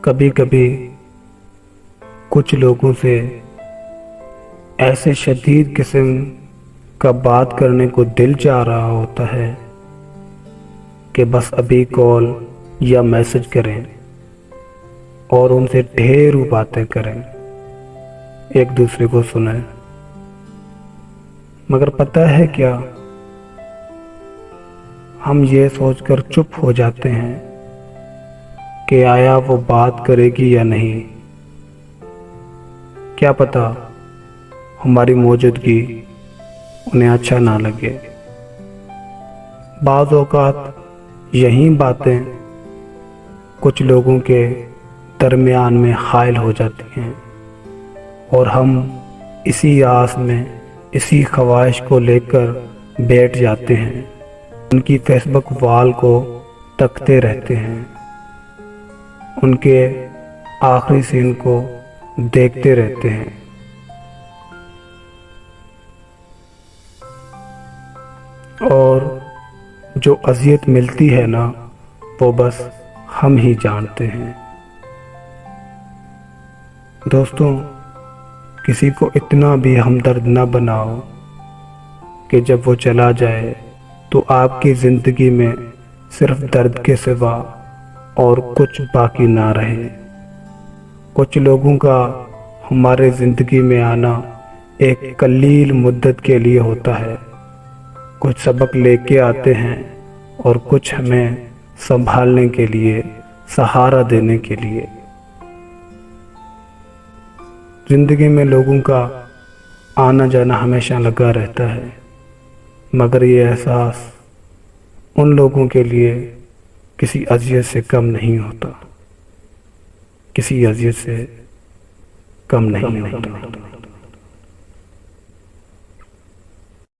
کبھی کبھی کچھ لوگوں سے ایسے شدید قسم کا بات کرنے کو دل چاہ رہا ہوتا ہے کہ بس ابھی کال یا میسج کریں اور ان سے ڈھیروں باتیں کریں، ایک دوسرے کو سنیں۔ مگر پتہ ہے کیا، ہم یہ سوچ کر چپ ہو جاتے ہیں کہ آیا وہ بات کرے گی یا نہیں، کیا پتہ ہماری موجودگی انہیں اچھا نہ لگے۔ بعض اوقات یہی باتیں کچھ لوگوں کے درمیان میں حائل ہو جاتی ہیں اور ہم اسی آس میں، اسی خواہش کو لے کر بیٹھ جاتے ہیں، ان کی فیس بک وال کو تکتے رہتے ہیں، ان کے آخری سین کو دیکھتے رہتے ہیں۔ اور جو اذیت ملتی ہے نا، وہ بس ہم ہی جانتے ہیں۔ دوستوں، کسی کو اتنا بھی ہمدرد نہ بناؤ کہ جب وہ چلا جائے تو آپ کی زندگی میں صرف درد کے سوا اور کچھ باقی نہ رہے۔ کچھ لوگوں کا ہمارے زندگی میں آنا ایک قلیل مدت کے لیے ہوتا ہے، کچھ سبق لے کے آتے ہیں اور کچھ ہمیں سنبھالنے کے لیے، سہارا دینے کے لیے۔ زندگی میں لوگوں کا آنا جانا ہمیشہ لگا رہتا ہے، مگر یہ احساس ان لوگوں کے لیے کسی اذیت سے کم نہیں ہوتا، کسی اذیت سے کم نہیں ہوتا۔